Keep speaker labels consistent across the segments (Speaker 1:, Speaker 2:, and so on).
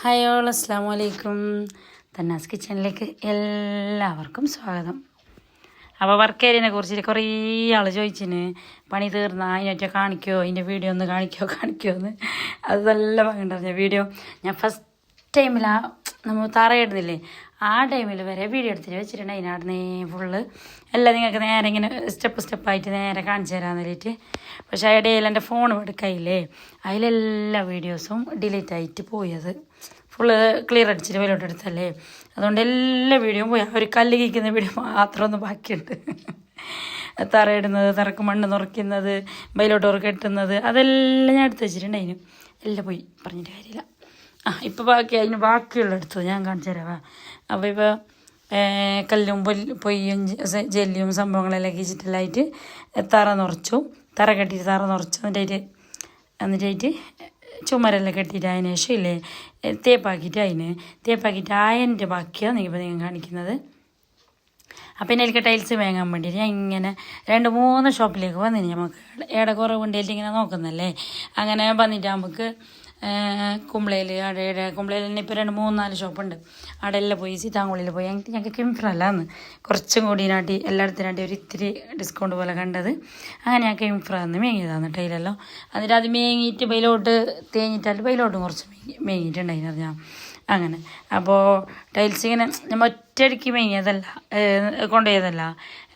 Speaker 1: Hi all അസ്സാം വലൈക്കും. തന്നാസ് കിച്ചണിലേക്ക് എല്ലാവർക്കും സ്വാഗതം. അപ്പോൾ വർക്ക് ഏരിയനെ കുറിച്ചിട്ട് കുറേ ആൾ ചോദിച്ചിന്, പണി തീർന്നാൽ അതിനൊറ്റ കാണിക്കുമോ, അതിൻ്റെ വീഡിയോ ഒന്ന് കാണിക്കുമോ എന്ന്. അത് നല്ല ഭംഗിയുണ്ടായിരുന്നു വീഡിയോ. ഞാൻ ഫസ്റ്റ് ടൈമിലാണ് നമ്മൾ തറയിടുന്നില്ലേ, ആ ടൈമിൽ വരെ വീഡിയോ എടുത്തിട്ട് വെച്ചിട്ടുണ്ട്. അതിനകത്ത് ഫുള്ള് എല്ലാം നിങ്ങൾക്ക് നേരെ ഇങ്ങനെ സ്റ്റെപ്പായിട്ട് നേരെ കാണിച്ചു തരാൻ വേണ്ടിയിട്ട്. പക്ഷേ ഇടയിൽ എൻ്റെ ഫോൺ എടുക്കയില്ലേ, അതിലെല്ലാ വീഡിയോസും ഡിലീറ്റ് ആയിട്ട് പോയത്. ഫുള്ള് ക്ലിയർ അടിച്ചിട്ട് വെയിലോട്ട് എടുത്തല്ലേ, അതുകൊണ്ട് എല്ലാ വീഡിയോയും പോയി. ഒരു കല്ല് കിക്കുന്ന വീഡിയോ മാത്രമൊന്നും ബാക്കിയുണ്ട്. തറയിടുന്നത്, തറക്ക് മണ്ണ് നിറയ്ക്കുന്നത്, ബൈലോട്ടോറ് കെട്ടുന്നത്, അതെല്ലാം ഞാൻ എടുത്ത് വെച്ചിട്ടുണ്ട്. അതിന് എല്ലാം പോയി, പറഞ്ഞിട്ട് കാര്യമില്ല. ഇപ്പോൾ അതിന് ബാക്കിയുള്ള എടുത്തത് ഞാൻ കാണിച്ചു തരാം. അപ്പോൾ ഇപ്പോൾ കല്ലും പൊയ്യും ജെല്ലിയും സംഭവങ്ങളെല്ലാം കിച്ചിട്ടെല്ലാമായിട്ട് തറ നിറച്ചു, തറ കെട്ടിയിട്ട് തറ നിറച്ചു. എന്നിട്ടായിട്ട് ചുമരെല്ലാം കെട്ടിയിട്ട് അതിന് ശേഷം ഇല്ലേ തേപ്പാക്കിയിട്ട് അതിൻ്റെ ബാക്കിയാണ് നിങ്ങൾ കാണിക്കുന്നത്. അപ്പം എനിക്ക് ടൈൽസ് വാങ്ങാൻ വേണ്ടിയിട്ട് ഞാൻ ഇങ്ങനെ 2-3 ഷോപ്പിലേക്ക് വന്നിന്. നമുക്ക് ഏടെ കുറവുണ്ടായിട്ട് ഇങ്ങനെ നോക്കുന്നല്ലേ. അങ്ങനെ വന്നിട്ട് നമുക്ക് കുമ്പളയിൽ കുമ്പളയിൽ തന്നെ ഇപ്പോൾ 2-3-4 ഷോപ്പുണ്ട്. അവിടെ എല്ലാം പോയി സീതാങ്കുളിയിൽ പോയി. ഞങ്ങൾക്ക് കിംഫ്രല്ലാന്ന് കുറച്ചും കൂടി നാട്ടി എല്ലായിടത്തിനാട്ടി ഒരു ഇത്തിരി ഡിസ്കൗണ്ട് പോലെ കണ്ടത്. അങ്ങനെ ഞാൻ കിംഫ്രാന്ന് മേങ്ങിയതാണ് ടൈലെല്ലാം. എന്നിട്ട് അത് മേങ്ങിയിട്ട് ബൈലോട്ട് തേഞ്ഞിട്ടാൽ ബൈലോട്ടും കുറച്ച് മേങ്ങിയിട്ടുണ്ടായിരുന്നു അറിഞ്ഞാൽ. അങ്ങനെ അപ്പോൾ ടൈൽസ് ഇങ്ങനെ നമ്മൾ ഒറ്റയടിക്ക് മേങ്ങിയതല്ല, കൊണ്ടുപോയതല്ല.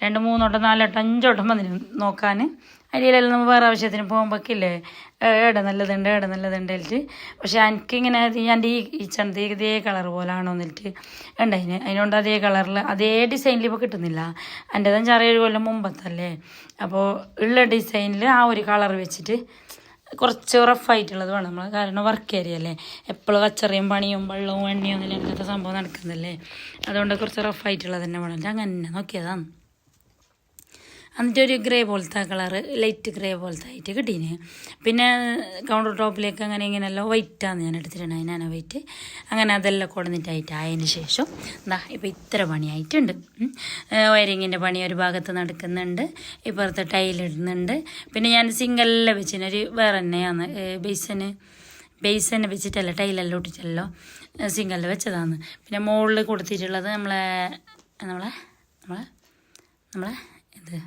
Speaker 1: 2-3 വട്ടം 4 വട്ടം 5 വട്ടം വന്നിന് നോക്കാൻ. അതിലെല്ലാം നമ്മൾ വേറെ ആവശ്യത്തിന് പോകുമ്പോഴൊക്കെ ഇല്ലേ ഏടെ നല്ലതുണ്ട് എന്നിട്ട്. പക്ഷെ എനിക്കിങ്ങനെ എൻ്റെ ഈ ചന്ത ഇതേ കളർ പോലാണോ എന്നിട്ട് ഉണ്ടായിന്. അതിനോണ്ട് അതേ കളറിൽ അതേ ഡിസൈനിൽ ഇപ്പോൾ കിട്ടുന്നില്ല. എൻ്റെ 5-6-7 കൊല്ലം മുമ്പത്തല്ലേ. അപ്പോൾ ഉള്ള ഡിസൈനിൽ ആ ഒരു കളർ വെച്ചിട്ട് കുറച്ച് റഫായിട്ടുള്ളത് വേണം നമ്മൾ. കാരണം വർക്ക് ഏരിയ അല്ലേ, എപ്പോഴും കച്ചറയും പണിയും വെള്ളവും എണ്ണയും ഒന്നും അങ്ങനത്തെ സംഭവം നടക്കുന്നതല്ലേ. അതുകൊണ്ട് കുറച്ച് റഫായിട്ടുള്ളത് തന്നെ വേണം. അങ്ങനെ നോക്കിയതാണ്. എന്നിട്ട് ഒരു ഗ്രേ പോലത്തെ കളറ്, ലൈറ്റ് ഗ്രേ പോലത്തെ ആയിട്ട് കിട്ടീന്. പിന്നെ കൗണ്ടർ ടോപ്പിലേക്ക് അങ്ങനെ ഇങ്ങനെയല്ലോ വൈറ്റാന്ന് ഞാൻ എടുത്തിട്ടുണ്ടായി, നാനോ വൈറ്റ്. അങ്ങനെ അതെല്ലാം കൊടുന്നിട്ടായിട്ട് ആയതിന് ശേഷം ഇപ്പോൾ ഇത്ര പണിയായിട്ടുണ്ട്. വയറിങ്ങിൻ്റെ പണി ഒരു ഭാഗത്ത് നടക്കുന്നുണ്ട്, ഇപ്പുറത്ത് ടൈലിടുന്നുണ്ട്. പിന്നെ ഞാൻ സിംഗെല്ലാം വെച്ചിനൊരു വേറെ തന്നെയാണ് ബേസന് വെച്ചിട്ടല്ല, ടൈലെല്ലാം ഇട്ടിട്ടല്ലോ സിംഗെല്ലാം വെച്ചതാണ്. പിന്നെ മുകളിൽ കൊടുത്തിട്ടുള്ളത് നമ്മളെ ഇത്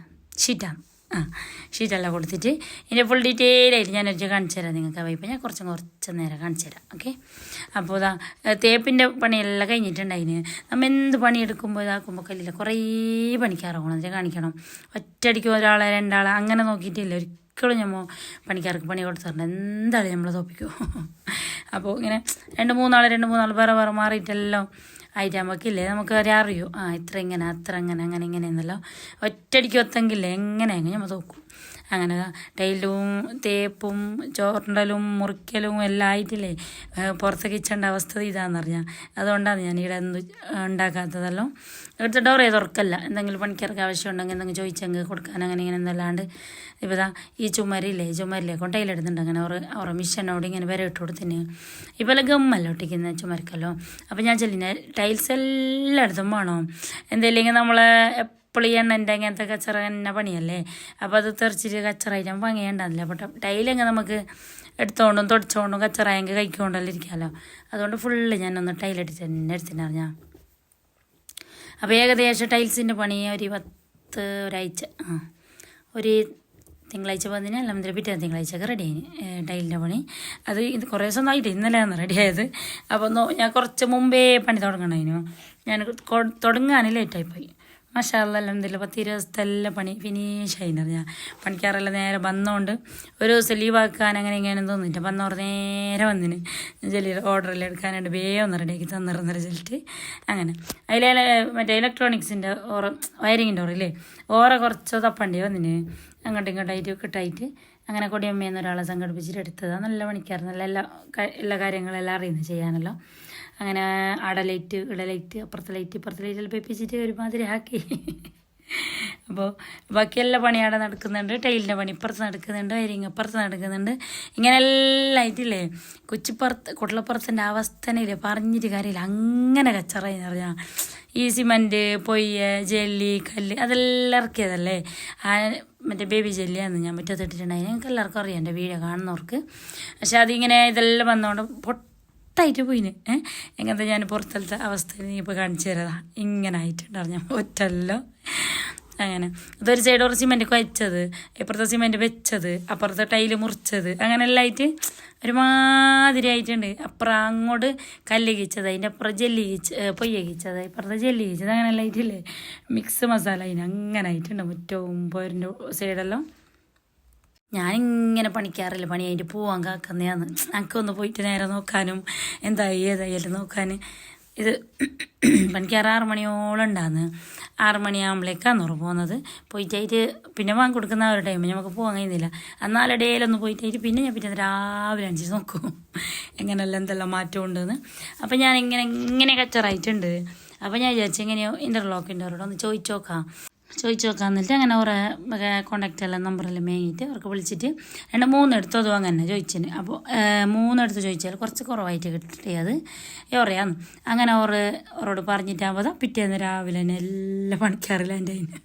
Speaker 1: ഷീറ്റെല്ലാം കൊടുത്തിട്ട് ഇതിൻ്റെ ഫുൾ ഡീറ്റെയിൽ ആയിട്ട് ഞാനൊരു കാണിച്ചു തരാം നിങ്ങൾക്ക്. അപ്പോൾ ഇപ്പോൾ ഞാൻ കുറച്ച് നേരം കാണിച്ചു തരാം. ഓക്കെ. അപ്പോൾ തേപ്പിൻ്റെ പണിയെല്ലാം കഴിഞ്ഞിട്ടുണ്ടായിന്. നമ്മൾ എന്ത് പണിയെടുക്കുമ്പോൾ ഇതാക്കുമ്പോൾ കല്ലില്ല കുറേ പണിക്കാറാകണം, അതിനെ കാണിക്കണം. ഒറ്റയടിക്ക് 1-2 അങ്ങനെ നോക്കിയിട്ടില്ല ഒരിക്കലും നമ്മൾ പണിക്കാർക്ക് പണി കൊടുത്തിട്ടുണ്ട്. എന്തായാലും നമ്മൾ തോപ്പിക്കും. അപ്പോൾ ഇങ്ങനെ 2-3 വേറെ മാറിയിട്ടെല്ലാം ആയിട്ടാകുമ്പോഴേക്കില്ലേ നമുക്ക് അറിയൂ ഇത്ര ഇങ്ങനെ അത്ര അങ്ങനെ എന്നല്ലോ. ഒറ്റയടിക്ക് ഒത്തെങ്കിലേ എങ്ങനെ നമ്മൾ നോക്കും. അങ്ങനെ ടൈലും തേപ്പും ചോറിണ്ടലും മുറിക്കലും എല്ലാം ആയിട്ടില്ലേ പുറത്ത് കിച്ചേണ്ട അവസ്ഥ ഇതാണെന്നറിഞ്ഞാൽ. അതുകൊണ്ടാണ് ഞാൻ ഇവിടെ ഉണ്ടാക്കാത്തതെല്ലാം. ഇവിടുത്തെ ഡോറേ തുറക്കല്ല, എന്തെങ്കിലും പണിക്കാർക്ക് ആവശ്യമുണ്ടെങ്കിൽ എന്തെങ്കിലും ചോദിച്ചെങ്കിൽ കൊടുക്കാൻ അങ്ങനെ ഇങ്ങനെ എന്നല്ലാണ്ട്. ഇപ്പോൾ ഈ ചുമരിലേക്കും ടൈലെടുത്തിട്ടുണ്ട്. അങ്ങനെ അവരുടെ മിഷനോട് ഇങ്ങനെ വരെ ഇട്ട് കൊടുത്തിന്. ഇപ്പോൾ എല്ലാം ഗമ്മല്ല ഒട്ടിക്കുന്ന ചുമരിക്കല്ലോ. അപ്പോൾ ഞാൻ ചെല്ലിനെ ടൈൽസ് എല്ലായിടത്തും വേണോ എന്തെങ്കിലും നമ്മളെ എപ്പോഴും എണ്ണൻ്റെ അങ്ങനത്തെ കച്ചറ തന്നെ പണിയല്ലേ. അപ്പോൾ അത് തെറിച്ചിട്ട് കച്ചറായിട്ട് ഭംഗിയുണ്ടാവില്ല. അപ്പോൾ ടൈലെങ്കിൽ നമുക്ക് എടുത്തോണ്ടും തുടച്ചോണ്ടും കച്ചറായെങ്കിൽ കഴിക്കൊണ്ടല്ലോ ഇരിക്കാമല്ലോ. അതുകൊണ്ട് ഫുള്ള് ഞാനൊന്ന് ടൈലെടുത്ത് തന്നെ എടുത്തിട്ടുണ്ടായിരുന്നു. അപ്പോൾ ഏകദേശം ടൈൽസിൻ്റെ പണി ഒരാഴ്ച ഒരു തിങ്കളാഴ്ച വന്നിന്, അല്ല പിറ്റേ തിങ്കളാഴ്ചയൊക്കെ റെഡി ആയിന് ടൈലിൻ്റെ പണി. ഇത് കുറേ ദിവസമായിട്ട് ഇന്നലെയാണ് റെഡിയായത്. അപ്പോൾ ഞാൻ കുറച്ച് മുമ്പേ പണി തുടങ്ങണമായിരുന്നു. ഞാൻ തുടങ്ങാൻ ലേറ്റായിപ്പോയി. മാഷാഅല്ലാ അൽഹംദുലില്ലാ 10-20 ദിവസത്തെ എല്ലാ പണി ഫിനിഷായിന്നറിഞ്ഞാൽ. പണിക്കാരെല്ലാം നേരെ വന്നോണ്ട് ഒരു ദിവസം ലീവാക്കാൻ അങ്ങനെ ഇങ്ങനെ തോന്നിയിട്ട് വന്നവർ നേരെ വന്നിന് ജലി ഓർഡറെല്ലാം എടുക്കാനായിട്ട് വേഗം ഒന്ന് റെഡിയാക്കി തന്നിരുന്ന റിസൾട്ട്. അങ്ങനെ അതിലെ മറ്റേ ഇലക്ട്രോണിക്സിൻ്റെ വയറിങ്ങിൻ്റെ ഓറില്ലേ കുറച്ച് തപ്പണ്ടി വന്നിന്. അങ്ങോട്ടും ഇങ്ങോട്ടായിട്ട് കിട്ടായിട്ട് അങ്ങനെ കൊടിയമ്മയെന്ന ഒരാളെ സംഘടിപ്പിച്ചിട്ട് എടുത്തതാണ്. നല്ല പണിക്കാർ, നല്ല എല്ലാ കാര്യങ്ങളെല്ലാം അറിയുന്നത് ചെയ്യാനല്ലോ. അങ്ങനെ അടലൈറ്റ് ഇടലൈറ്റ് അപ്പുറത്തെ ലൈറ്റ് എല്ലാം പെപ്പിച്ചിട്ട് ഒരുമാതിരി ആക്കി. അപ്പോൾ ബാക്കിയെല്ലാ പണി അവിടെ നടക്കുന്നുണ്ട്. ടൈലിൻ്റെ പണി ഇപ്പുറത്ത് നടക്കുന്നുണ്ട്, വയറിങ് അപ്പുറത്ത് നടക്കുന്നുണ്ട്. ഇങ്ങനെ എല്ലാം ആയിട്ടില്ലേ കുട്ടലപ്പുറത്തിൻ്റെ അവസ്ഥയില്ലേ പറഞ്ഞിട്ട് കാര്യമില്ല. അങ്ങനെ കച്ചറായി പറഞ്ഞാൽ ഈ സിമൻറ്റ് പൊയ്യ ജെല്ലി കല്ല് അതെല്ലാം ഇറക്കിയതല്ലേ. മറ്റേ ബേബി ജെല്ലിയാന്ന് ഞാൻ മുറ്റത്തിട്ടിട്ടുണ്ടായി. ഞങ്ങൾക്ക് എല്ലാവർക്കും അറിയാം, എൻ്റെ വീഡിയോ കാണുന്നവർക്ക്. പക്ഷെ അതിങ്ങനെ ഇതെല്ലാം വന്നതുകൊണ്ട് മൊത്തമായിട്ട് പോയിന്. എങ്ങനത്തെ ഞാൻ പുറത്തലത്തെ അവസ്ഥ നീ ഇപ്പോൾ കാണിച്ചു തരാതാ. ഇങ്ങനെ ആയിട്ടുണ്ടായിരുന്നു ഞാൻ ഒറ്റല്ലോ. അങ്ങനെ അതൊരു സൈഡ് ഒരു സിമെൻറ്റ് കുഴച്ചത്, ഇപ്പുറത്തെ സിമെൻറ്റ് വെച്ചത്, അപ്പുറത്തെ ടൈല് മുറിച്ചത്, അങ്ങനെ എല്ലാം ആയിട്ട് ഒരുമാതിരി ആയിട്ടുണ്ട്. അപ്പുറം അങ്ങോട്ട് കല്ല് കീച്ചത്, അതിൻ്റെ അപ്പുറം ജെല്ലി പൊയ്യ കീച്ചത്, ഇപ്പുറത്തെ ജെല്ലി കീച്ചത്, അങ്ങനെ എല്ലാം ആയിട്ടില്ലേ മിക്സ് മസാല അതിന് അങ്ങനെ ആയിട്ടുണ്ട്. മുറ്റവും പോരിൻ്റെ സൈഡെല്ലാം ഞാനിങ്ങനെ പണിക്കാറില്ല, പണി അതിൻ്റെ പോവാൻ കാക്കുന്നതാണ്. എനിക്കൊന്ന് പോയിട്ട് നേരെ നോക്കാനും എന്തായി ഏതായാലും നോക്കാൻ. ഇത് പണിക്കാറ് 6 മണിയോളം ഉണ്ടാകുന്നു. 6 മണിയാകുമ്പോഴേക്കാണ് പോകുന്നത്. പോയിട്ടായിട്ട് പിന്നെ വാങ്ങി കൊടുക്കുന്ന ആ ഒരു ടൈം നമുക്ക് പോകാൻ കഴിയുന്നില്ല. എന്നാൽ ഇടയിലൊന്ന് പോയിട്ടായിട്ട് പിന്നെ ഞാൻ പിറ്റേ രാവിലെ 5 നോക്കും എങ്ങനെയല്ല എന്തെല്ലാം മാറ്റം ഉണ്ടെന്ന്. അപ്പം ഞാൻ ഇങ്ങനെ കച്ചറായിട്ടുണ്ട്. അപ്പം ഞാൻ വിചാരിച്ചു എങ്ങനെയോ ഇൻ്റർലോക്കിൻ്റെ അവരോട് ഒന്ന് ചോദിച്ചു നോക്കാം. എന്നിട്ട് അങ്ങനെ ഓരോ കോണ്ടാക്റ്റ് എല്ലാം നമ്പറെല്ലാം മേങ്ങിയിട്ട് അവർക്ക് വിളിച്ചിട്ട് 2-3 എടുത്തതും അങ്ങനെ ചോദിച്ചിന്. അപ്പോൾ 3 എടുത്ത് ചോദിച്ചാൽ കുറച്ച് കുറവായിട്ട് കിട്ടിട്ടേ അത് എവറയാന്ന് അങ്ങനെ അവരോട് പറഞ്ഞിട്ടാകുമ്പോൾ പിറ്റേന്ന് രാവിലെ തന്നെ എല്ലാം പണിക്കാറില്ല എൻ്റെ അതിന്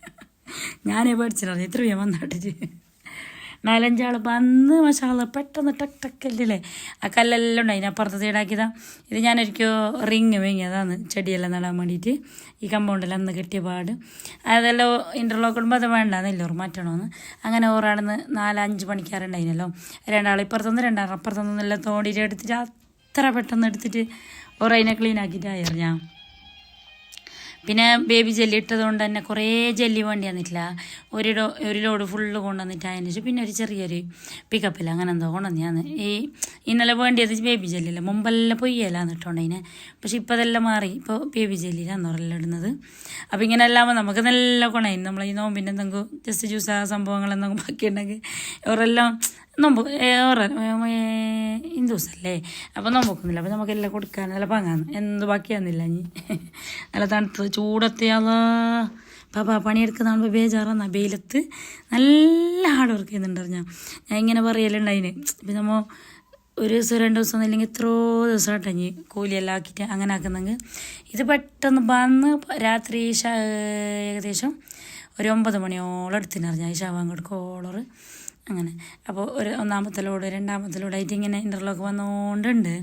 Speaker 1: ഞാനേ പഠിച്ചിട്ടുണ്ടായിരുന്നു. ഇത്ര വേഗം വന്നിട്ടിട്ട് 4-5 ആൾ വന്ന് മസാല പെട്ടെന്ന് ടക്കല്ലേ ആ കല്ലെല്ലാം ഉണ്ട്. അതിനപ്പുറത്ത് സൈഡാക്കിയതാണ്. ഇത് ഞാനൊരിക്കൽ റിങ് വാങ്ങിയതാണ് ചെടിയെല്ലാം നടാൻ വേണ്ടിയിട്ട്. ഈ കമ്പൗണ്ടെല്ലാം അന്ന് കിട്ടിയ പാട് അതെല്ലാം ഇൻ്റർലോക്ക് ഇടുമ്പോൾ അത് വേണ്ടാന്നില്ല ഓർ മാറ്റണമെന്ന്. അങ്ങനെ ഓറാണെന്ന് 4-5 പണിക്കാരുണ്ടായിരുന്നല്ലോ. 2 ആൾ ഇപ്പുറത്തുനിന്ന് 2 ആൾ അപ്പുറത്തുനിന്ന് എല്ലാം തോണ്ടിയിട്ട് എടുത്തിട്ട് അത്ര പെട്ടെന്ന് എടുത്തിട്ട് ഓർ അതിനെ ക്ലീൻ ആക്കിയിട്ടായിരുന്നു ഞാൻ. പിന്നെ ബേബി ജെല്ലി ഇട്ടതുകൊണ്ട് തന്നെ കുറേ ജെല്ലി വേണ്ടി വന്നിട്ടില്ല. ഒരു ലോഡ് ഫുള്ള് കൊണ്ടുവന്നിട്ട് അതിന് ശേഷം പിന്നെ ഒരു ചെറിയൊരു പിക്കപ്പില്ല അങ്ങനെ എന്തോ കൊണ്ടുവന്നാന്ന്. ഇന്നലെ വേണ്ടിയത് ബേബി ജെല്ലില്ല, മുമ്പെല്ലാം പൊയ്യലാന്ന് ഇട്ടുകൊണ്ടതിനെ. പക്ഷെ ഇപ്പോൾ അതെല്ലാം മാറി, ഇപ്പോൾ ബേബി ജെല്ലിയിലാണ് അവരെല്ലാം ഇടുന്നത്. അപ്പോൾ ഇങ്ങനെ എല്ലാമ്പോൾ നമുക്ക് നല്ല ഗുണമായി. നമ്മൾ ഈ നോമ്പിൻ്റെ എന്തെങ്കിലും ജസ്റ്റ് ജ്യൂസ് ആ സംഭവങ്ങൾ എന്തെങ്കിലും ബാക്കിയുണ്ടെങ്കിൽ അവരെല്ലാം നോമ്പ് ഹിന്ദുസല്ലേ, അപ്പോൾ നോമ്പൊക്കുന്നില്ല. അപ്പോൾ നമുക്കെല്ലാം കൊടുക്കാൻ നല്ല പങ്ങാന്ന് എന്ത് ബാക്കിയാന്നില്ല. ഇനി നല്ല തണുത്ത് ചൂടത്തെയാളാ പണിയെടുക്കുന്നതാകുമ്പോൾ ബേജാറാണ്. വെയിലത്ത് നല്ല ഹാർഡ് വർക്ക് ചെയ്യുന്നുണ്ട്. ഞാൻ ഇങ്ങനെ പറയലുണ്ടായിന്. ഇപ്പം നമ്മൾ ഒരു ദിവസം 2 ദിവസം ഒന്നും എത്രയോ ദിവസം കേട്ടഞ്ഞ് കൂലിയെല്ലാം ആക്കിയിട്ട് അങ്ങനെ ആക്കുന്നെങ്കിൽ ഇത് പെട്ടെന്ന് വന്ന് രാത്രി ഏകദേശം ഒരു 9 മണിയോളം എടുത്തിനറിഞ്ഞാൽ ഈ ഷാവാങ്കോട് കോളറ് അങ്ങനെ. അപ്പോൾ ഒരു 1-ാമത്തെ ലോഡ് 2-ാമത്തെ ലോഡായിട്ട് ഇങ്ങനെ ഇൻ്റർലോക്ക് വന്നുകൊണ്ടുണ്ട്.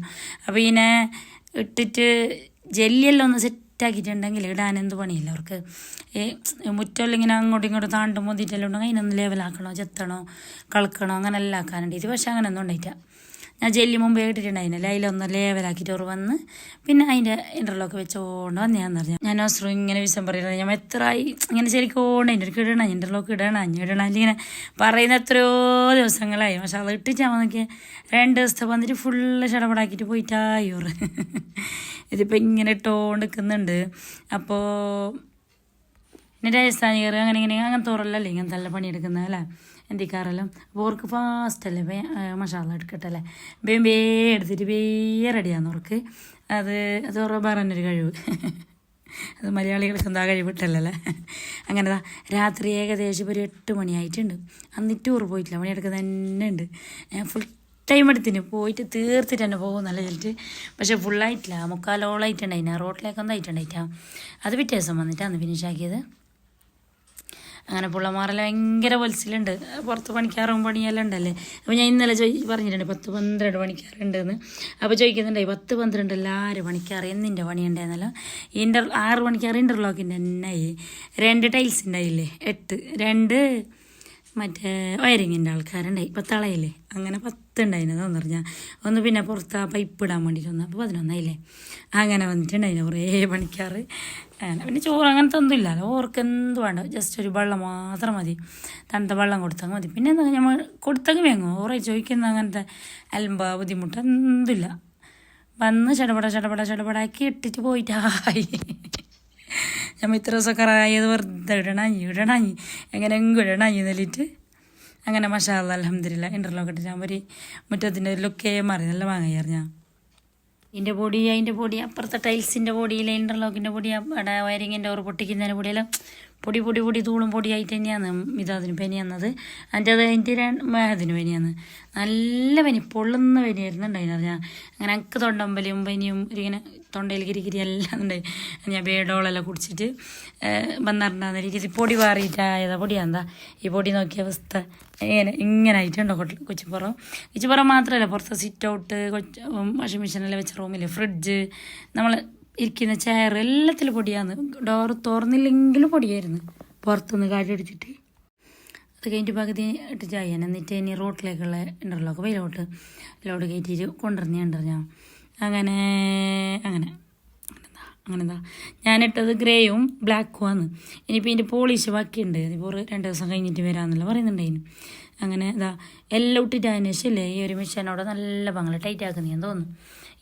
Speaker 1: അപ്പോൾ ഇതിനെ ഇട്ടിട്ട് ജെല്ലിയെല്ലാം ഒന്ന് സെറ്റാക്കിയിട്ടുണ്ടെങ്കിൽ ഇടാൻ എന്ത് പണിയില്ല അവർക്ക്. മുറ്റമെല്ലാം ഇങ്ങനെ അങ്ങോട്ടും ഇങ്ങോട്ടും താണ്ടും പൊന്തിയിട്ടെല്ലാം ഉണ്ടെങ്കിൽ അതിനൊന്ന് ലെവലാക്കണോ ചെത്തണോ കളക്കണോ അങ്ങനെ എല്ലാം ആക്കാനുണ്ട്. ഇത് പക്ഷേ അങ്ങനെ ഒന്നും ഉണ്ടായിട്ടാ. ഞാൻ ജെല്ലി മുമ്പേ ഇട്ടിട്ടുണ്ടായിരുന്നില്ല. അതിലൊന്ന് ലേവലാക്കിയിട്ട് അവർ വന്ന് പിന്നെ അതിൻ്റെ ഇൻ്റർലോക്ക് വെച്ചോണ്ട് വന്നതാന്ന് പറഞ്ഞാൽ ഞാൻ ഒസ്രു ഇങ്ങനെ വിഷം പറയുന്നത്. ഞാൻ എത്രയായി ഇങ്ങനെ ശരിക്കും അതിൻ്റെ ഒരു ഇടണം ഇൻ്റർലോക്ക് ഇടണം ഇങ്ങനെ പറയുന്ന എത്രയോ ദിവസങ്ങളായി. പക്ഷെ അത് ഇട്ടിച്ചാൽ നോക്കിയാൽ 2 ദിവസത്തെ വന്നിട്ട് ഫുള്ള് ചടപടാക്കിയിട്ട് പോയിട്ടായോറ്. ഇതിപ്പോൾ ഇങ്ങനെ ഇട്ടുകൊണ്ട് നിൽക്കുന്നുണ്ട്. അപ്പോൾ പിന്നെ രാജസ്ഥാനികർ അങ്ങനത്തെ ഓറല്ലല്ലേ ഇങ്ങനത്തെ നല്ല പണിയെടുക്കുന്നതല്ലേ എന്തിക്കാറെല്ലാം. അപ്പോൾ ഓർക്ക് ഫാസ്റ്റല്ലേ മസാല എടുക്കട്ടല്ലേ ബേ എടുത്തിട്ട് റെഡിയാന്ന് ഓർക്ക്. അത് ഓരോ പറഞ്ഞൊരു കഴിവ്. അത് മലയാളികൾക്ക് എന്താ കഴിവിട്ടല്ലേ. അങ്ങനെ രാത്രി ഏകദേശം ഒരു 8 മണിയായിട്ടുണ്ട്. അന്ന് ടൂർ പോയിട്ടില്ല, പണിയെടുക്കുന്നത് തന്നെ ഉണ്ട്. ഫുൾ ടൈം എടുത്തിന് പോയിട്ട് തീർത്തിട്ട് തന്നെ പോകും നല്ല ചെല്ലിട്ട്. പക്ഷേ ഫുള്ളായിട്ടില്ല, 3/4 റോട്ടിലേക്കൊന്നും ആയിട്ടുണ്ടായിട്ടാ. അത് പിറ്റേ ദിവസം വന്നിട്ടാണ് ഫിനിഷ് ആക്കിയത്. അങ്ങനെ പിള്ളമാരെല്ലാം ഭയങ്കര പൊലിച്ചിലുണ്ട്. പുറത്ത് പണിക്കാറും പണിയെല്ലാം ഉണ്ടല്ലേ. അപ്പോൾ ഞാൻ ഇന്നലെ പറഞ്ഞിട്ടുണ്ട് 10-12 പണിക്കാറുണ്ടെന്ന്. അപ്പോൾ ചോദിക്കുന്നുണ്ടായി 10-12 എല്ലാവരും പണിക്കാറ് എന്നിൻ്റെ പണിയുണ്ടായിരുന്നല്ലോ. 6 പണിക്കാറ് ഇൻ്റർലോക്കിൻ്റെ തന്നെ 2 ടൈൽസ് ഉണ്ടായില്ലേ 8, 2 മറ്റേ വയറിങ്ങിൻ്റെ ആൾക്കാരുണ്ടായി 10 ആളായില്ലേ. അങ്ങനെ 10 ഉണ്ടായിരുന്നതെന്ന് പറഞ്ഞാൽ ഒന്ന് പിന്നെ പുറത്ത് ആ പൈപ്പ് ഇടാൻ വേണ്ടിയിട്ട് വന്നു. അപ്പോൾ 11 ആയില്ലേ. അങ്ങനെ വന്നിട്ടുണ്ടായിരുന്നു കുറേ പണിക്കാറ്. അങ്ങനെ പിന്നെ ചോറ് അങ്ങനത്തെ ഒന്നും ഇല്ലല്ലോ. ഓർക്ക് എന്ത് വേണ്ട, ജസ്റ്റ് ഒരു വെള്ളം മാത്രം മതി, തണുത്ത വെള്ളം കൊടുത്താൽ മതി. പിന്നെ എന്താ നമ്മൾ കൊടുത്തൊക്കെ വേങ്ങും. ഓറേ ചോദിക്കുന്ന അങ്ങനത്തെ അലമ്പ ബുദ്ധിമുട്ട് എന്തില്ല. വന്ന് ചടപടാക്കി ഇട്ടിട്ട് പോയിട്ടായി. നമ്മൾ ഇത്ര ദിവസമൊക്കെ ആയത് വെറുതെ ഇടണാഞ്ഞി എങ്ങനെയെങ്കിലും ഇടണാഞ്ഞി നെല്ലിട്ട് അങ്ങനെ മാഷാ അല്ലാഹ് അൽഹംദുലില്ലാ ഇൻ്റർലോക്ക് ഇട്ടിട്ട് ഞാൻ ഒരു മുറ്റത്തിൻ്റെ ഒരു ലുക്കേ മാറി നല്ല വാങ്ങിയായിരുന്നു ഞാൻ. അതിൻ്റെ പൊടി അപ്പുറത്തെ ടൈൽസിൻ്റെ പൊടിയിലെ ഇൻ്റർലോക്കിൻ്റെ പൊടി അവിടെ വയറിങ്ങിൻ്റെ ഓർ പൊട്ടിക്കുന്നതിൻ്റെ പൊടിയെല്ലാം പൊടി പൊടി പൊടി തൂളും പൊടിയായിട്ട് തന്നെയാണ് മിതാദിന് പനി വന്നത്. അതിൻ്റെ മേഹദിന് പനിയാണ്. നല്ല പനി, പൊള്ളുന്ന പനിയായിരുന്നു ഉണ്ടായിരുന്നു. അങ്ങനെ എനിക്ക് തൊണ്ടമ്പലും പനിയും ഇങ്ങനെ തൊണ്ടയിൽ കിരികിരി എല്ലാം ഉണ്ടായി. ഞാൻ ബേഡോളെല്ലാം കുടിച്ചിട്ട് വന്നിട്ടുണ്ടാകുന്ന രീതി പൊടി മാറിയിട്ടായതാ. പൊടിയാന്താ ഈ പൊടി നോക്കിയ അവസ്ഥ ഇങ്ങനെ ആയിട്ടുണ്ടോ കൊച്ചിപ്പുറം മാത്രമല്ല, പുറത്തെ സിറ്റ് ഔട്ട്, വാഷിംഗ് മെഷീനെല്ലാം വെച്ച റൂമിൽ, ഫ്രിഡ്ജ്, നമ്മൾ ഇരിക്കുന്ന ചെയർ എല്ലാത്തിലും പൊടിയാന്ന്. ഡോറ് തുറന്നില്ലെങ്കിലും പൊടിയായിരുന്നു പുറത്തുനിന്ന് കാറ്റടിച്ചിട്ട്. അത് കഴിഞ്ഞിട്ട് പകുതി ഇട്ട് ചെയ്യാൻ എന്നിട്ട് ഇനി റോട്ടിലേക്കുള്ള ഇൻ്റർലോക്ക് ലോഡ് കയറ്റിയിട്ട് കൊണ്ടുവരുന്നുണ്ട് ഞാൻ. അങ്ങനെന്താ ഞാനിട്ടത് ഗ്രേയും ബ്ലാക്കും ആണ്. ഇനിയിപ്പോൾ ഇതിൻ്റെ പോളിഷ് ബാക്കിയുണ്ട്, ഇപ്പോൾ 2 ദിവസം കഴിഞ്ഞിട്ട് വരാമെന്നുള്ള പറയുന്നുണ്ടായിരുന്നു. അങ്ങനെ എല്ലാം ഇട്ടിട്ട് അതിന് ശേഷമല്ലേ ഈ ഒരു മിഷനോട് നല്ല പങ്ങളെ ടൈറ്റ് ആക്കുന്നതെന്ന് തോന്നുന്നു.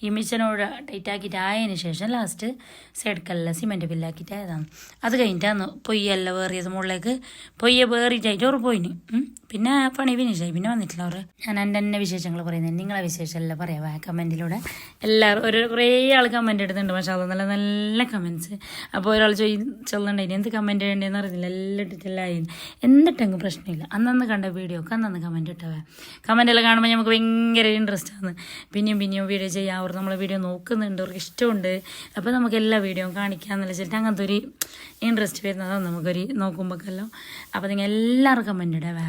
Speaker 1: ഈ മിഷനോട് ടൈറ്റ് ആക്കിയിട്ട് ആയതിന് ശേഷം ലാസ്റ്റ് സൈഡ്ക്കെല്ലാം സിമെൻറ്റ് ബില്ലാക്കിയിട്ട് ആയതാണ്. അത് കഴിഞ്ഞിട്ടാണ് പൊയ്യെല്ലാം വേറിയത് മുകളിലേക്ക്. പൊയ്യെ വേറിയിട്ടായിട്ട് അവർ പോയിന്. പിന്നെ പണി ഫിനിഷായി, പിന്നെ വന്നിട്ടില്ല അവർ. ഞാൻ എൻ്റെ വിശേഷങ്ങൾ പറയുന്നത്, നിങ്ങളെ വിശേഷമെല്ലാം പറയാം കമൻറ്റിലൂടെ. എല്ലാവരും കുറേ ആൾ കമൻറ്റ് എടുത്തിട്ടുണ്ട്. പക്ഷേ അത് നല്ല നല്ല കമൻറ്റ്സ്. അപ്പോൾ ഒരാൾ ചോദിച്ചുണ്ടായിരുന്നു എന്ത് കമൻറ്റ് ചെയ്യേണ്ടതെന്ന് അറിയില്ല. എല്ലാം ഇട്ടിട്ടെല്ലാം എന്നിട്ടെങ്കിലും പ്രശ്നമില്ല. അന്നന്ന് കണ്ട വീഡിയോക്ക് അന്നന്ന് കമൻറ്റ് ഇട്ടവേ. കമൻറ്റെല്ലാം കാണുമ്പോൾ നമുക്ക് ഭയങ്കര ഇൻട്രസ്റ്റ് ആണ്. പിന്നെയും വീഡിയോ ചെയ്യാം. അവർ നമ്മളെ വീഡിയോ നോക്കുന്നുണ്ട്, അവർക്ക് ഇഷ്ടമുണ്ട്. അപ്പോൾ നമുക്ക് എല്ലാ വീഡിയോയും കാണിക്കാമെന്നുള്ള വെച്ചിട്ട് അങ്ങനത്തെ ഒരു ഇൻട്രസ്റ്റ് വരുന്നതാണ് നമുക്കൊരു നോക്കുമ്പോഴെല്ലാം. അപ്പോൾ നിങ്ങൾ എല്ലാവരും കമൻറ്റ് ഇടവേ.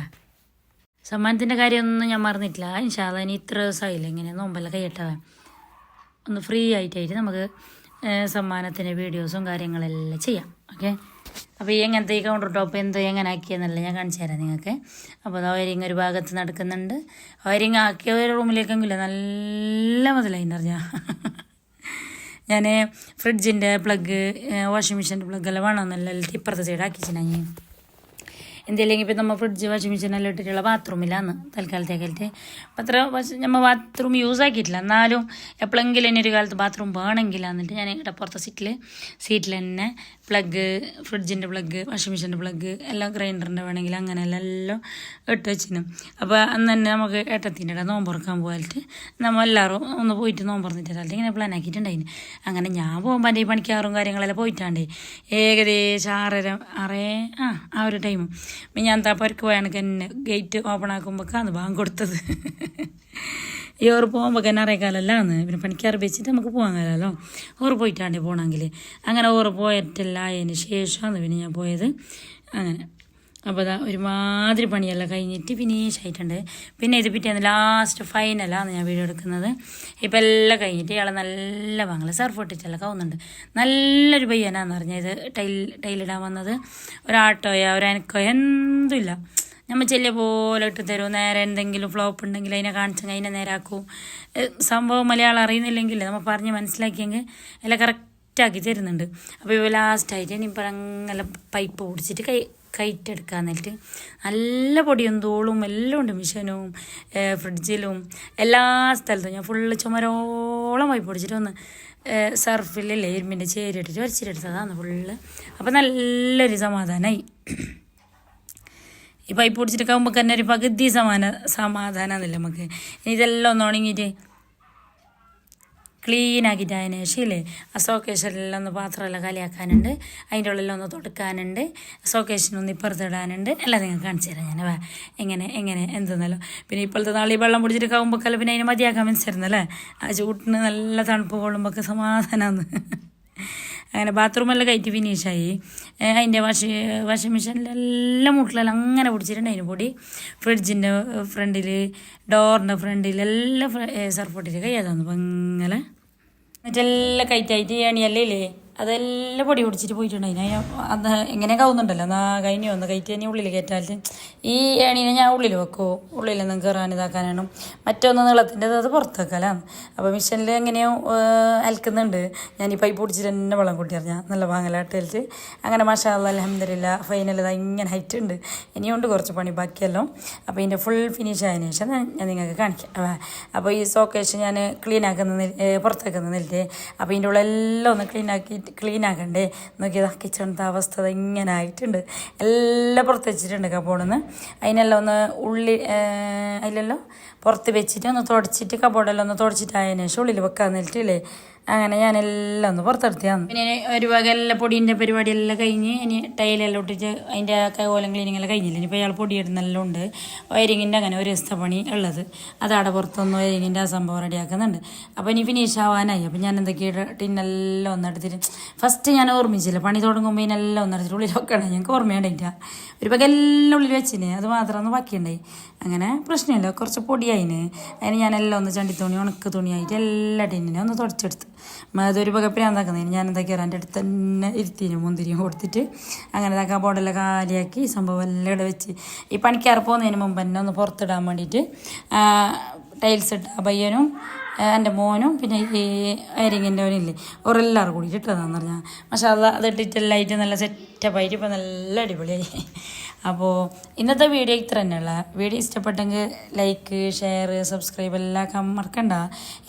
Speaker 1: സമ്മാനത്തിൻ്റെ കാര്യമൊന്നും ഞാൻ മറന്നിട്ടില്ല. ഇൻഷാ അല്ലാഹ് ഇനി ഇത്ര ദിവസമായില്ല ഇങ്ങനെ നോമ്പെല്ലാം കൈയിട്ടവേ. ഒന്ന് ഫ്രീ ആയിട്ടായിട്ട് നമുക്ക് സമ്മാനത്തിൻ്റെ വീഡിയോസും കാര്യങ്ങളെല്ലാം ചെയ്യാം. ഓക്കെ, അപ്പോൾ ഈ എങ്ങനത്തെ ഈ കൗണ്ടർ ടോപ്പ് എങ്ങനെ ആക്കിയെന്നല്ല ഞാൻ കാണിച്ചു തരാം നിങ്ങൾക്ക്. അപ്പോൾ അത് വയറിങ് ഒരു ഭാഗത്ത് നടക്കുന്നുണ്ട്. വയറിങ് ആക്കിയ ഒരു റൂമിലേക്കെങ്കില്ല നല്ല മുതലായി അറിഞ്ഞാൽ. ഞാൻ ഫ്രിഡ്ജിൻ്റെ പ്ലഗ്, വാഷിംഗ് മെഷീൻ്റെ പ്ലഗെല്ലാം വേണമെന്നല്ല ഇപ്പുറത്തെ സൈഡ് ആക്കിച്ചിട്ടുണ്ടെങ്കിൽ എന്തെങ്കിലും. ഇപ്പം നമ്മൾ ഫ്രിഡ്ജ് വാഷിംഗ് മെഷീനെല്ലാം ഇട്ടിട്ടുള്ള ബാത്റൂമിലാണ് തൽക്കാലത്തേക്കായിട്ട്. അത്ര നമ്മൾ ബാത്റൂം യൂസ് ആക്കിയിട്ടില്ല, എന്നാലും എപ്പോഴെങ്കിലും ഇനി ഒരു കാലത്ത് ബാത്റൂം വേണമെങ്കിൽ എന്നിട്ട് ഞാൻ ഇടപ്പുറത്തെ സീറ്റിൽ തന്നെ പ്ലഗ്, ഫ്രിഡ്ജിൻ്റെ പ്ലഗ്, വാഷിംഗ് മെഷീൻ്റെ പ്ലഗ് എല്ലാം ഗ്രൈൻഡറിൻ്റെ വേണമെങ്കിൽ അങ്ങനെയെല്ലാം എല്ലാം ഇട്ട് വെച്ചിരുന്നു. അപ്പോൾ അന്ന് തന്നെ നമുക്ക് ഏട്ടത്തിൻ്റെ ഇടം നോമ്പുറക്കാൻ പോയിട്ട് നമ്മൾ എല്ലാവരും ഒന്ന് പോയിട്ട് നോമ്പുറന്നിട്ടായിട്ട് ഇങ്ങനെ പ്ലാൻ ആക്കിയിട്ടുണ്ടായിന്. അങ്ങനെ ഞാൻ പോകുമ്പോൾ എൻ്റെ ഈ പണിക്കാറും കാര്യങ്ങളെല്ലാം പോയിട്ടാണ്ടേ ഏകദേശം 6:30 ആ ഒരു ടൈം. ഞാൻ പുരക്ക് പോയാണ് തന്നെ ഗേറ്റ് ഓപ്പൺ ആക്കുമ്പോൾ അത് ബാങ്ക് കൊടുത്തത്. ഈ ഓറ് പോകുമ്പോൾ തന്നെ അറിയിക്കാലല്ലാന്ന്. പിന്നെ പണിക്കാറ് വെച്ചിട്ട് നമുക്ക് പോകാൻ കഴിയാമല്ലോ. ഓറ് പോയിട്ടാണ്ടേ പോകണമെങ്കിൽ. അങ്ങനെ ഓറ് പോയിട്ടില്ല അതിന് ശേഷമാണ് പിന്നെ ഞാൻ പോയത്. അങ്ങനെ അപ്പോൾ ഒരുമാതിരി പണിയെല്ലാം കഴിഞ്ഞിട്ട് ഫിനിഷായിട്ടുണ്ട്. പിന്നെ ഇത് പിറ്റേന്ന് ലാസ്റ്റ് ഫൈനലാണ് ഞാൻ വീഡിയോ എടുക്കുന്നത്. ഇപ്പം എല്ലാം കഴിഞ്ഞിട്ട് ഇയാളെ നല്ല വാങ്ങല സർഫ് ഇട്ടിട്ടെല്ലാം കവുന്നുണ്ട്. നല്ലൊരു പയ്യനാന്ന് പറഞ്ഞത് ടൈലിടാൻ വന്നത്. ഒരാട്ടോയോ ഒരനക്കോ എന്തുമില്ല. നമ്മൾ ചെല്ലിയ പോലെ ഇട്ട് തരും. നേരെ എന്തെങ്കിലും ഫ്ലോപ്പ് ഉണ്ടെങ്കിൽ അതിനെ കാണിച്ചെങ്കിൽ അതിനെ നേരാക്കും. സംഭവം മലയാളം അറിയുന്നില്ലെങ്കിൽ നമ്മൾ പറഞ്ഞ് മനസ്സിലാക്കിയെങ്കിൽ എല്ലാം കറക്റ്റാക്കി തരുന്നുണ്ട്. അപ്പോൾ ഇപ്പോൾ ലാസ്റ്റായിട്ട് ഇനിയിപ്പോൾ അങ്ങനെ പൈപ്പ് ഓടിച്ചിട്ട് കയറ്റെടുക്കാൻ നേരിട്ട് നല്ല പൊടിയും തോളും എല്ലാം ഉണ്ട്. മിഷനും ഫ്രിഡ്ജിലും എല്ലാ സ്ഥലത്തും ഞാൻ ഫുള്ള് ചുമരോളം പൈപ്പ് പൊടിച്ചിട്ട് വന്ന് സർഫിലല്ലേ ഇരുമ്പിൻ്റെ ചേരിട്ടിട്ട് വരച്ചിട്ടെടുത്തതാണ് ഫുള്ള്. അപ്പോൾ നല്ലൊരു സമാധാനമായി. ഈ പൈപ്പ് പൊടിച്ചിട്ട് ആകുമ്പോൾ തന്നെ ഒരു പകുതി സമാധാനമാണെന്നില്ല നമുക്ക്. ഇനി ഇതെല്ലാം ഒന്ന് ഉണങ്ങിയിട്ട് ക്ലീൻ ആക്കിയിട്ട് അതിന് ശേഷമില്ലേ ആ സോക്കേഷനിലെല്ലാം ഒന്ന് പാത്രമെല്ലാം കാലിയാക്കാനുണ്ട്. അതിൻ്റെ ഉള്ളിലെല്ലാം ഒന്ന് തുടക്കാനുണ്ട്. സോക്കേഷനൊന്ന് ഇപ്പുറത്തിടാനുണ്ട്. എല്ലാം നിങ്ങൾക്ക് കാണിച്ചു തരാം ഞാൻ എങ്ങനെ എന്തെന്നല്ലോ. പിന്നെ ഇപ്പോഴത്തെ നാളെ വെള്ളം പൊടിച്ചിട്ട് കാവുമ്പോഴൊക്കെ പിന്നെ അതിനെ മതിയാക്കാൻ മനസ്സിലായിരുന്നല്ലേ. ആ ചൂട്ടിന് നല്ല തണുപ്പ് കൊള്ളുമ്പോഴൊക്കെ സമാധാനമാണ്. അങ്ങനെ ബാത്റൂമെല്ലാം കയറ്റി ഫിനിഷായി. അതിൻ്റെ വാഷിംഗ് മെഷീനിലെല്ലാം മുട്ടിലെല്ലാം അങ്ങനെ പൊടിച്ചിട്ടുണ്ട് അതിന് പൊടി. ഫ്രിഡ്ജിൻ്റെ ഫ്രണ്ടിൽ, ഡോറിൻ്റെ ഫ്രണ്ടിലെല്ലാം സർഫ് പൊട്ടിയിട്ട് കഴിയാതാന്ന് പൊങ്ങനെ എന്നിട്ടെല്ലാം കയറ്റായിട്ട് എണിയല്ലേ ഇല്ലേ അതെല്ലാം പൊടി പൊടിച്ചിട്ട് പോയിട്ടുണ്ടായിന്. അത് എങ്ങനെ കവുന്നുണ്ടല്ലോ എന്നാ കഴിഞ്ഞു വന്ന് കയറ്റി തന്നെ ഉള്ളിൽ കയറ്റാല്. ഈ ഏണീനെ ഞാൻ ഉള്ളിൽ വെക്കുമോ, ഉള്ളിലൊന്നും കയറാൻ ഇതാക്കാനാണ്. മറ്റൊന്ന് നീളത്തിൻ്റെ അത് പുറത്ത് വെക്കാലാണ്. അപ്പോൾ മിഷനിൽ എങ്ങനെയോ അലക്കുന്നുണ്ട്. ഞാൻ ഈ പൈപ്പ് പൊടിച്ചിട്ട് തന്നെ വെള്ളം കൂട്ടിയറിഞ്ഞാൽ നല്ല വാങ്ങലാട്ടിട്ട് അങ്ങനെ മാഷാ അല്ലാഹ് അൽഹംദുലില്ലാ ഫൈനൽ ഇതാ ഇങ്ങനെ ഹൈറ്റ് ഉണ്ട്. ഇനിയുണ്ട് കുറച്ച് പണി ബാക്കിയല്ലോ. അപ്പോൾ ഇതിൻ്റെ ഫുൾ ഫിനിഷ് ആയതിനു ശേഷം ഞാൻ നിങ്ങൾക്ക് കാണിക്കാം. അപ്പോൾ ഈ സോക്കേഷ് ഞാൻ ക്ലീൻ ആക്കുന്ന പുറത്തേക്കുന്ന നെല്ല്. അപ്പോൾ ഇതിൻ്റെ ഉള്ളെല്ലാം ഒന്ന് ക്ലീൻ ആക്കണ്ടേ. നോക്കിയതാ കിച്ചണത്തെ അവസ്ഥ ഇങ്ങനെ ആയിട്ടുണ്ട്. എല്ലാം പുറത്ത് വെച്ചിട്ടുണ്ട് കബോർഡിൽ. അതിനെല്ലാം ഒന്ന് അതിലെല്ലാം പുറത്ത് വെച്ചിട്ട് ഒന്ന് തുടച്ചിട്ട് കബോർഡെല്ലാം ഒന്ന് തുടച്ചിട്ട് അതിന് ശേഷം ഉള്ളിൽ വെക്കാൻ നിന്നിട്ടില്ലേ അങ്ങനെ ഞാനെല്ലാം ഒന്ന് പുറത്തെടുത്തിയാണ്. പിന്നെ ഒരു വക എല്ലാ പൊടീൻ്റെ പരിപാടിയെല്ലാം കഴിഞ്ഞ് ഇനി ടൈലെല്ലാം ഒട്ടിച്ച് അതിൻ്റെ കോലം ക്ലീനിങ്ങെല്ലാം കഴിഞ്ഞില്ല. ഇനിയിപ്പോൾ അയാൾ പൊടിയിടുന്നെല്ലാം ഉണ്ട്. വയറിങ്ങിൻ്റെ അങ്ങനെ ഒരു ദിവസത്തെ പണി ഉള്ളത് അതവിടെ പുറത്തൊന്ന് വയറിങ്ങിൻ്റെ ആ സംഭവം റെഡിയാക്കുന്നുണ്ട്. അപ്പോൾ ഇനി ഫിനിഷ് ആവാനായി. അപ്പോൾ ഞാൻ എന്തൊക്കെയാണ് ടിന്നെല്ലാം ഒന്നെടുത്തിട്ട് ഫസ്റ്റ് ഞാൻ ഓർമ്മിച്ചില്ല. പണി തുടങ്ങുമ്പോൾ ഇതിനെല്ലാം ഒന്നെടുത്തിട്ട് ഉള്ളിൽ വെക്കണം. ഞങ്ങൾക്ക് ഓർമ്മയുണ്ടായില്ല. ഒരു വക എല്ലാം ഉള്ളിൽ വെച്ചിന്, അത് മാത്രം ഒന്ന് ബാക്കിയുണ്ടായി. അങ്ങനെ പ്രശ്നമില്ല, കുറച്ച് പൊടിയായിന്. അതിന് ഞാനെല്ലാം ഒന്ന് ചണ്ടിത്തുണി ഉണക്ക് തുണിയായിട്ട് എല്ലാ ടിന്നിനെ ഒന്ന് തുടച്ചെടുത്ത് അതൊരു വക പ്രാന്താക്കുന്നതിന് ഞാൻ എന്തൊക്കെയാണ് എൻ്റെ അടുത്ത് തന്നെ ഇരുത്തിന് മുന്തിരിയും കൊടുത്തിട്ട് അങ്ങനെ ഇതാക്കാൻ ബോർഡെല്ലാം കാലിയാക്കി സംഭവം എല്ലാം ഇവിടെ വെച്ച് ഈ പണിക്കാറ് പോകുന്നതിന് മുമ്പ് തന്നെ ഒന്ന് പുറത്തിടാൻ വേണ്ടിയിട്ട് ടൈൽസ് ഇട്ട പയ്യനും എൻ്റെ മോനും പിന്നെ ഈ വയറിങ്ങിൻ്റെ അവനില്ലേ ഓരെല്ലാവരും കൂടി ഇട്ടതാന്ന് പറഞ്ഞാൽ. പക്ഷേ അത് ഇട്ടിട്ടെല്ലായിട്ട് നല്ല സെറ്റപ്പായിട്ട് ഇപ്പം നല്ല അടിപൊളിയായി. അപ്പോൾ ഇന്നത്തെ വീഡിയോ ഇത്ര തന്നെയുള്ള വീഡിയോ ഇഷ്ടപ്പെട്ടെങ്കിൽ ലൈക്ക് ഷെയർ സബ്സ്ക്രൈബ് എല്ലാം മറക്കണ്ട.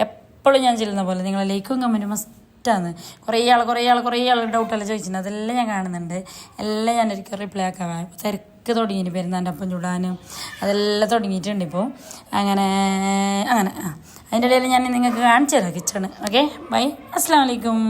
Speaker 1: എപ്പോഴും ഞാൻ ചെല്ലുന്ന പോലെ നിങ്ങളെ ലൈക്കും കമൻറ്റും മസ്റ്റാണ്. കുറേ ആൾ ഡൗട്ടെല്ലാം ചോദിച്ചിട്ടുണ്ട്. അതെല്ലാം ഞാൻ കാണുന്നുണ്ട്. എല്ലാം ഞാൻ ഒരിക്കൽ റിപ്ലൈ ആക്കാൻ തിരക്ക് തുടങ്ങിയിട്ട് പെരുന്നാൻ്റെ അപ്പം ചൂടാനും അതെല്ലാം തുടങ്ങിയിട്ടുണ്ട് ഇപ്പോൾ. അങ്ങനെ അതിൻ്റെ ഇടയിൽ ഞാൻ നിങ്ങൾക്ക് കാണിച്ചു തരാം കിച്ചണ്. ഓക്കെ ബൈ, അസ്സലാമു അലൈക്കും.